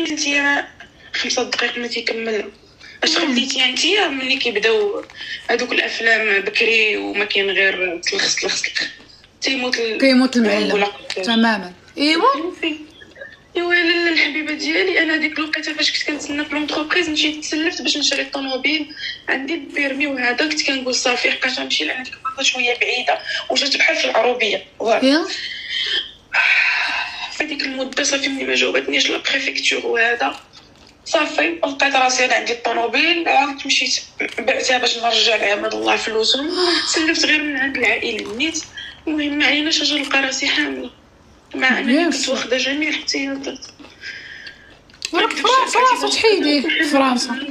انت 5 دقائق ما تيكمل. اش خديتي انت ملي كيبداو هذوك الافلام بكري وما كاين غير تلخص كيموت المعلم تماما. ايوا لا الحبيبه ديالي، انا ديك الوقيته فاش كنت كنتسنى في لونطربريز مشيت تسلفت باش نشري الطوموبيل، عندي البيرمي وهذا كنت كنقول صافي حقاش غنمشي لعند ديك البلاصه شويه بعيده وجات بحال في العروبيه يا فديك المده صافي ملي ما جاوبتنيش لا بريفكتور وهذا صافي لقيت راسي انا عندي الطوموبيل، عاودت مشيت بعتها باش نرجع لعماد الله فلوسهم، سلفت غير من عند العائله نيت. المهم ما عليناش اجي نلقى راسي حامله مع انني كنت واخده جميع الاحتياطات. فرنسا تحيدي فرنسا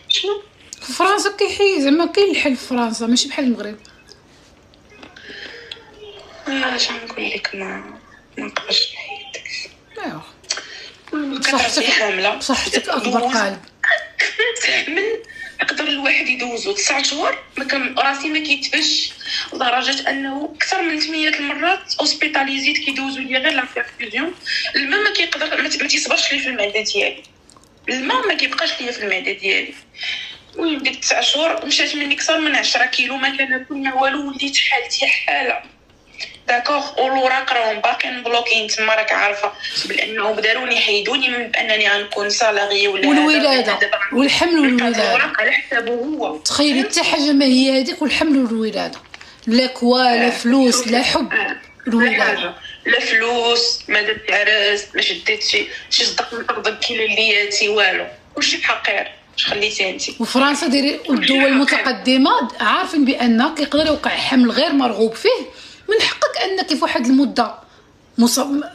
شنو في فرنسا كيحيد زعما كاين الحل في فرنسا ماشي بحال المغرب. اش غنقول لك ما نقدرش نحيدك. ايوا صحتك حامله صحتك اكبر قلب. من يقدر الواحد يدوزو 9 شهور ما كان راسي ما كيتفش لدرجه انه اكثر من 8 المرات اوسبيتاليزيت كيدوزو ليا غير لا بيرفيوزيون. الماء ما كيقدر ما تيصبرش لي في المعده ديالي، الماء ما كيبقاش ليا في المعده ديالي. المهم ديك 9 شهور مشات مني اكثر من 10 كيلو، ما كناكل ما والو، وليت حالتي حاله داكوغ. والوراق راهم باقيين بلوكين تما، راك عارفه بانه داروني حيدوني من بانني غنكون سالاري ولا والولاده والحمل والولاده الوراق على حسابه هو. تخيلي حتى حاجه ما هي هذيك، والحمل والولاده لا كوا لا فلوس لا حب الولاده لا فلوس، ما درت عرس، ما شديت شي صدق من فرض كيلالياتي والو، كلشي بحقير. اش خليتي انت؟ وفرنسا ديري والدول المتقدمه عارفين بان كيقدر يوقع حمل غير مرغوب فيه، من حقك انك في واحد المده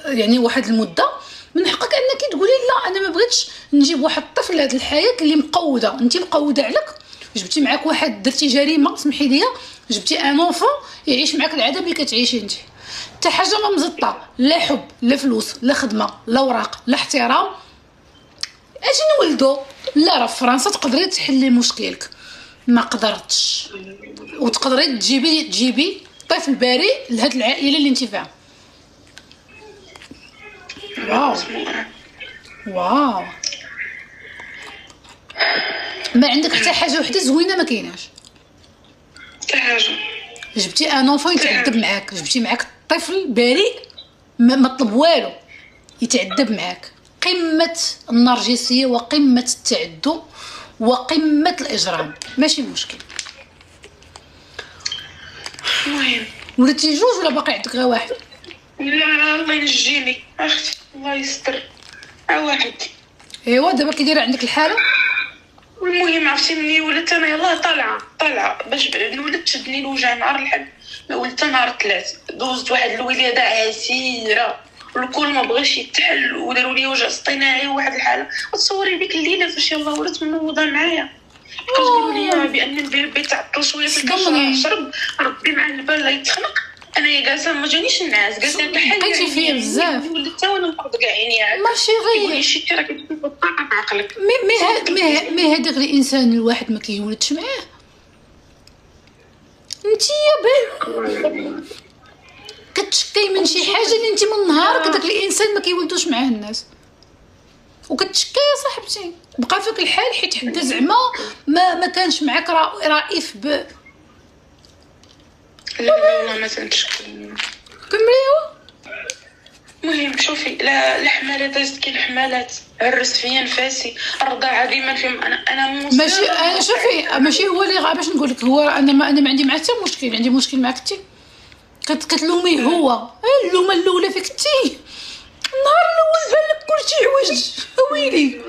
يعني واحد المده من حقك انك تقولي لا انا ما بغيتش نجيب واحد الطفل لهاد الحياه اللي مقوده. انت مقوده عليك، جبتي معاك واحد، درتي جريمه سمحي لي، جبتي ان اونفون يعيش معاك العذاب اللي كتعيشي انت. حتى حاجه ما مزطه، لا حب لا فلوس لا خدمه لا وراق لا احترام، اجي نولدو. لا راه في فرنسا تقدري تحلي مشكلك، ما قدرتش. وتقدري تجيبي طفل بريء لهاد العائله اللي انت فيها. واو ما عندك حتى حاجه وحده زوينه ما كايناش. حتى حاجه. جبتي ان اونفون يتعذب معاك، جبتي معاك طفل بريء ما طلب والو يتعذب معاك. قمه النرجسيه وقمه التعدي وقمه الاجرام. ماشي مشكل. المهم وليتي جوج ولا باقي عندك غير واحد؟ لا الله ينجيني اختي، الله يستر. واحد. ايوا دابا كي دايره عندك الحاله. والمهم عرفتي مني ولدت انا يلاه طالعه باش نولد شدني الوجع نهار الحد، ما ولدت نهار الثلاث. دوزت واحد الولاده عسيره والكل ما بغاش يتحل وداروا لي وجع اصطناعي وواحد الحاله. وتصوري ديك الليله فاش يلاه ولدت منوضه معايا، بقاو يقولوا لي بان البيبي تعطل شويه في الكشره شرب ربي مع البال لا يتخنق. انا يا جالسه ما جانيش النعاس، جالسه كحل بقيتي فيا بزاف. ولدت حتى وانا نقعد كاع عيني عاد ماشي غير شي راك تكون بالطاقه بعقلك. مي هذاك الانسان الواحد ما كيولدش معاه. انت يا كتشكي من شي حاجه اللي انت من نهارك داك الانسان ما كيولدوش معاه الناس، وكتشكي يا صاحبتي. بقى فيك الحال حيت حتى زعما ما كانش معاك رائف لا والله ما تنشكي. كمليوا. المهم شوفي، لا حمالات دازت كي الحمالات عرس فيا نفاسي، الرضاعه ديما فيهم انا ماشي انا شوفي ماشي هو اللي باش نقول لك هو انا ما عندي معاه حتى مشكل، عندي مشكل معاك انت كتلوميه هو. اللومه الاولى فيك انت، النهار الاول بان لك كلشي عوج ويلي.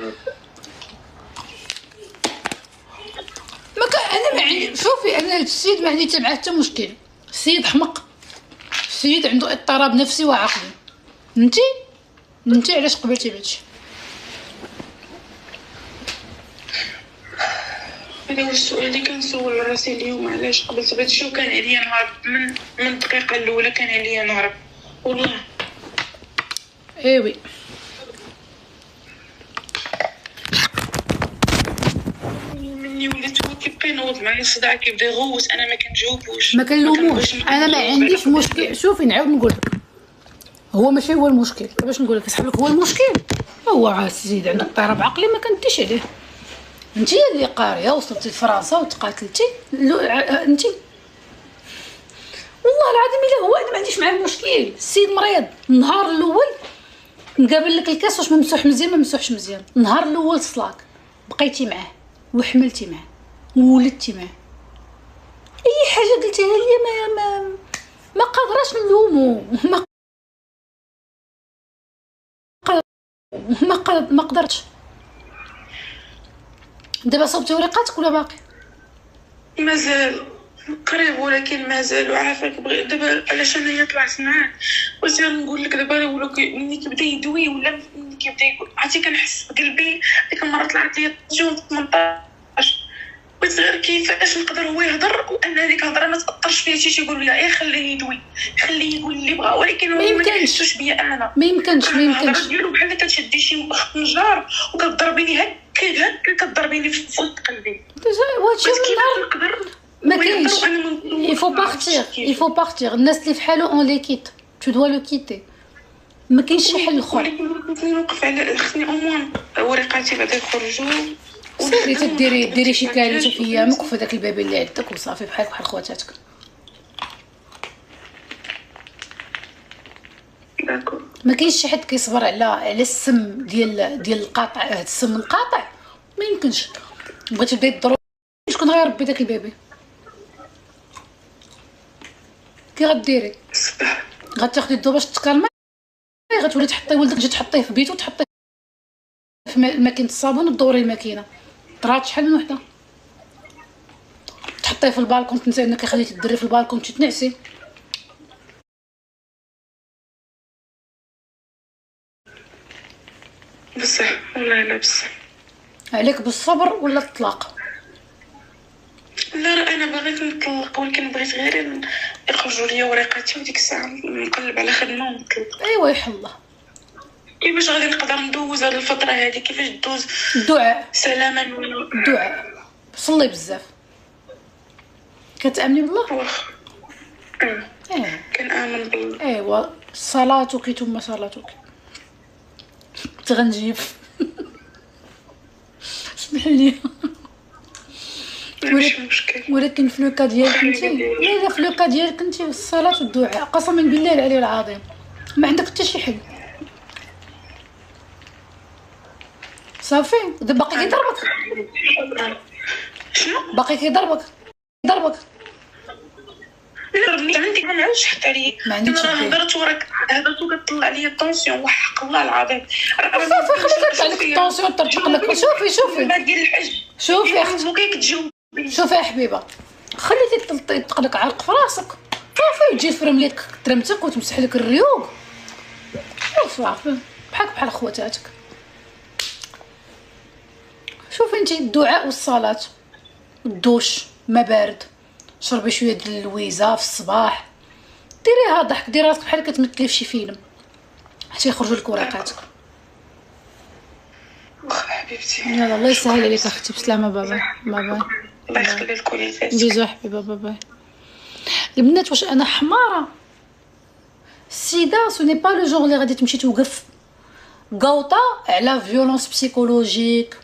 انا ما عندي، شوفي انا هاد السيد ما عندي حتى معاه حتى مشكل. السيد حمق، السيد عنده اضطراب نفسي وعقلي. انت علاش قبلتي بهادشي؟ هذا هو السؤال اللي كنسول راسي اليوم، علاش قبلت بهادشي وكان عليا نهار من الدقيقه الاولى كان عليا نهرب والله. ايوي مني ولات هو كيبقى ينوض معايا الصداع كيبدا يغوت، انا ما كنجاوبوش ما كنلوموش. انا ما عنديش مشكل. شوفي نعاود نقول لك، هو ماشي هو المشكل. باش نقول لك صاحبك هو المشكل، هو عزيز عنده اضطراب عقلي ما كنديش عليه. انت اللي قاريه وصلتي لفرنسا وتقاتلتي انت والله العظيم الا هو انا ما عنديش معاه مشكل. السيد مريض النهار الاول نقابل لك الكاس واش ممسوح مزيان ما ممسوحش مزيان. النهار الاول صلاك بقيتي معاه وحملتي معاه وولدتي معاه. اي حاجه قلتيها لي ما قادراش نلومو. ما قدرتش. دابا صوبتي ورقاتك ولا باقي؟ مازال قريب ولكن مازال. وعافاك بغي دابا علاش انايا طلعت معاه واش نقول لك دابا ولا ملي كيبدا يدوي ولا ملي كيبدا يقول عرفتي كنحس بقلبي. ديك المره طلعت لي الطنجون 18 بغيت غير كيفاش نقدر هو يهضر وان هذيك الهضره ما تاثرش فيا. شي يقول لي خليه يدوي خليه يقول اللي بغا ولكن هو ما يحسوش بيا انا. ما يمكنش ديالو بحال كتشدي شي خنجر وكضربيني هكا كضربيني في فوق قلبي. واش نقدر ما كاينش. il faut partir الناس اللي في حاله اون لي كيت tu dois le quitter. ما كاينش شي حل اخر. ولكن نوقف على خصني اومون ورقاتي بعدا يخرجوا. سيري تديري شي كارثه في ايامك وفي داك الباب اللي عندك وصافي بحال خواتاتك. داكور. ما كاينش شي حد كيصبر على السم ديال القاطع. هاد السم القاطع ما يمكنش. بغيتي تبداي تضرب شكون غيربي داك البيبي؟ كي غديري؟ غتاخدي الضو باش تكالمي غتولي تحطي ولدك تجي تحطيه في بيتو وتحطيه في ماكينه الصابون وتدوري الماكينه. طرات شحال من وحده تحطيه في البالكون. تنسى انك خليتي الدري في البالكون تتنعسي. بصح والله لا بصح عليك بالصبر ولا الطلاق؟ لا راه انا بغيت نطلق ولكن بغيت غير يخرجوا لي ورقاتي وديك الساعه نقلب على خدمه ونطلق. ايوا يحالله. كيفاش غادي نقدر ندوز هاد الفتره هادي؟ كيفاش دوز؟ الدعاء سلاما. الدعاء. صلي بزاف. كتامني بالله؟ واخا كنآمن بالله. ايوا صلاتك ثم صلاتك. تغنجيب اسمح لي. ماشي مشكل. ولكن في لوكا ديالك انت لا في لوكا ديالك انت الصلاه والدعاء قسما بالله العلي العظيم ما عندك حتى شي حل. صافي دابا باقي كيضربك. شنو باقي كيضربك؟ ضربني عندي ما نعاودش حتى عليا. ما عندكش انا هضرت وراك هضرت وكطلع ليا الطونسيون وحق الله العظيم. صافي خليك تطلع لك الطونسيون ترتق لك. شوفي ما دير الحج. شوفي اختي ممكن كتجاوب. شوفي يا حبيبه خليتي يطلق لك عرق في راسك صافي وتجي تفرم لك ترمتك وتمسح لك الريوق صافي بحال خواتاتك. شوفي انت الدعاء والصلاه والدوش ما بارد. شربي شويه ديال اللويزه في الصباح. ديريها ضحك. ديري راسك بحال كتمثلي في شي فيلم حتى يخرجوا لك ورقاتك. واخا حبيبتي يلا الله يسهل عليك اختي. بسلامه. بابا الله يخلي لك وليداتك. بيزو حبيبه. بابا البنات واش انا حماره؟ السيده سو ني با لو جونغ اللي غادي تمشي توقف قوطه على فيولونس بسيكولوجيك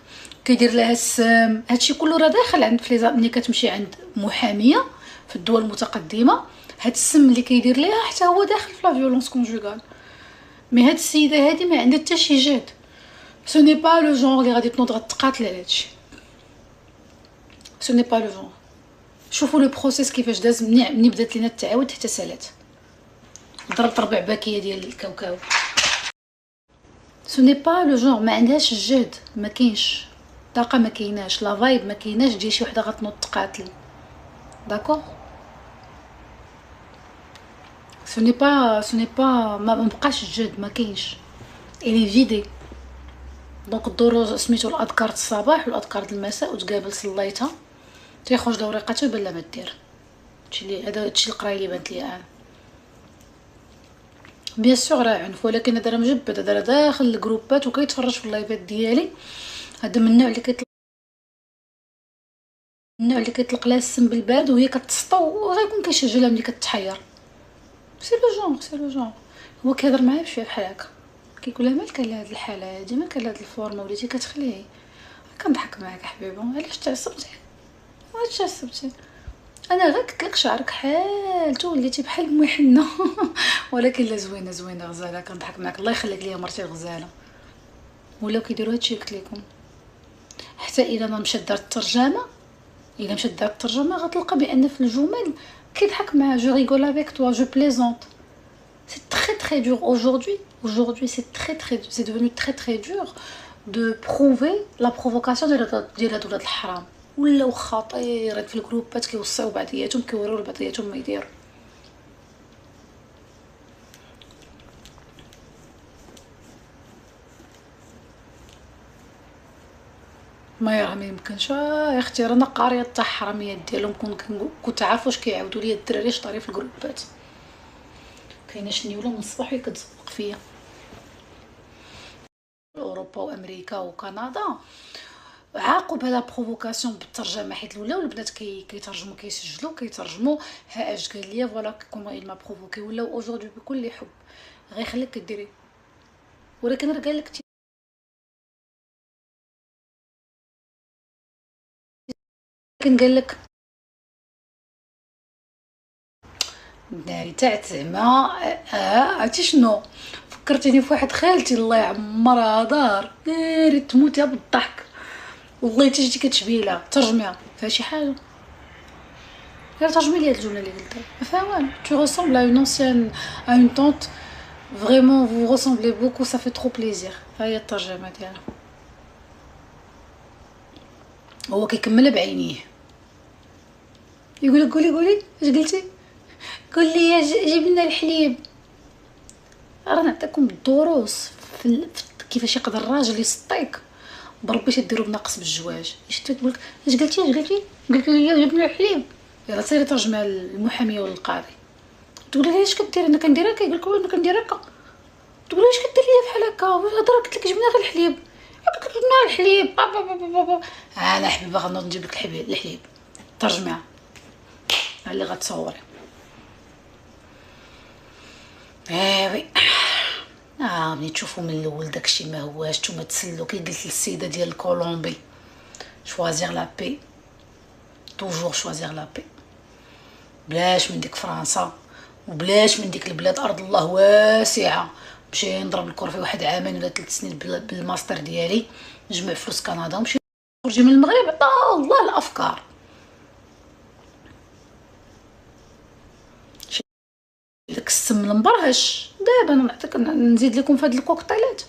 كيدير لها السم. هادشي كله راه داخل عند ملي كتمشي عند محاميه في الدول المتقدمه. هاد السم اللي كيدير ليها حتى هو داخل في لا فيولونس كونجوغال. مي هاد السيده هادي ما عندها حتى شي جهد. سو ني با لو جونغ اللي غادي تنوض غتقاتل على هادشي. سو ني با لو جونغ. شوفوا لو بروسيس كيفاش داز مني بدات لينا التعاود حتى سالات. ضربت ربع باكيه ديال الكاوكاو. سو ني با لو جونغ. ما عندهاش الجهد. ما كاينش طاقه. ما كايناش لا فايب. ما كايناش ديال شي وحده غتنوض تقاتل. داكوغ. سو ني با ما بقاش الجهد. ما كاينش. الي فيدي. دونك الدور سميتو الاذكار الصباح والاذكار المساء وتقابل صليتها تيخرج له ورقته بلا ما دير. هذا هادشي القرايه اللي بانت لي انا. بيان سور راه عنف ولكن هذا راه مجبد. هذا راه داخل الجروبات وكيتفرج في اللايفات ديالي. هذا من النوع اللي كيطلق لها السم بالبارد وهي كتسطو وغيكون كيشجلها ملي كتحير. سي لو جونغ هو كيهضر معايا بشويه بحال هكا. كيقول لها مالك على هاد الحاله هادي، مالك على هاد الفورمه وليتي كتخلعي. كنضحك معاك حبيبه، علاش تعصبتي؟ علاش تعصبتي؟ انا غير قلت لك شعرك حالته وليتي بحال امي حنه. ولكن لا زوينه زوينه غزاله، كنضحك معاك. الله يخليك ليا مرتي غزاله. ولاو كيديروا هادشي قلت لكم. حتى الا ما مشات دارت الترجمه، الا مشات دارت الترجمه غتلقى بان في الجمل كيضحك معها. جو ريغول افيك توا، جو بليزونت. سي تري تري دور aujourd'hui c'est très c'est devenu très dur de prouver la provocation ديال هاد ولاد الحرام. ولاو خطيرات في الجروبات، كيوصيو بعضياتهم، كيوريو لبعضياتهم ما يديروا. ما يراه ما يمكنش يا اختي، رانا قاريه تاع حراميات ديالهم. كنت عارفه واش كيعاودوا لي الدراري شطاري في الجروبات. كاينه شنيوله من الصباح وهي كتزوق فيا. اوروبا وامريكا وكندا عاقوا بهذا بروفوكاسيون بالترجمه، حيت ولاو البنات كيترجموا كيسجلوا كيترجموا. ها اش قال لي فوالا كومون il m'a provoqué. ولاو اوجوردي بكل حب غيخليك كديري. ولكن راه قال لك كان قال لك داري تاع زعما عرفتي شنو فكرتيني في واحد خالتي الله يعمرها دار داري تموتها بالضحك. والله حتى جيتي كتشبيله ترجميها فيها شي حاجه. غير ترجمي لي هاد الجمله اللي قلتها ما فيها والو. tu ressembles à une ancienne à une tante vraiment vous ressemblez beaucoup ça fait trop plaisir. ها هي الترجمه ديالها. هو كيكملها بعينيه يقول لك قولي اش قلتي؟ قول لي جيب لنا الحليب. راه نعطيكم بالدروس كيفاش يقدر الراجل يسطيك بربي تديروا بنقص بالجواج. اش تقول لك اش قلتي قلت لي جيب لنا الحليب. يلا سيري ترجمها للمحاميه ولا القاضي. تقول لي اش كديري؟ انا كندير هكا. يقول لك انا كندير هكا. تقول لي اش كدير ليا بحال هكا؟ هضره قلت لك جبنا غير الحليب. قلت لك جبنا الحليب بابا. انا حبيبه غنوض نجيب لك الحليب. ترجميها اللي غتصوري. وي ملي تشوفوا من الاول داكشي ما هواش نتوما تسلوا. كي قلت للسيده ديال الكولومبي شوازيغ لا بي، توجور شوازيغ لا بي. بلاش من ديك فرنسا وبلاش من ديك البلاد. ارض الله واسعه. نمشي نضرب الكره في واحد عامين ولا 3 سنين بالماستر ديالي، نجمع فلوس كندا ونمشي نخرج من المغرب. عطا الله الافكار. داك السم المبرهش دابا انا نعطيك نزيد لكم في هاد الكوكطيلات.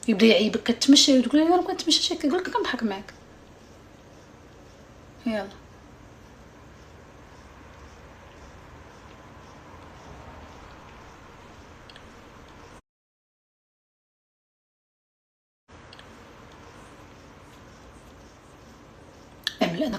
يبدا يعيبك كتمشى وتقول انا ما كنتمشاش هكا. يقول لك كنضحك معاك. يلا اعمل انا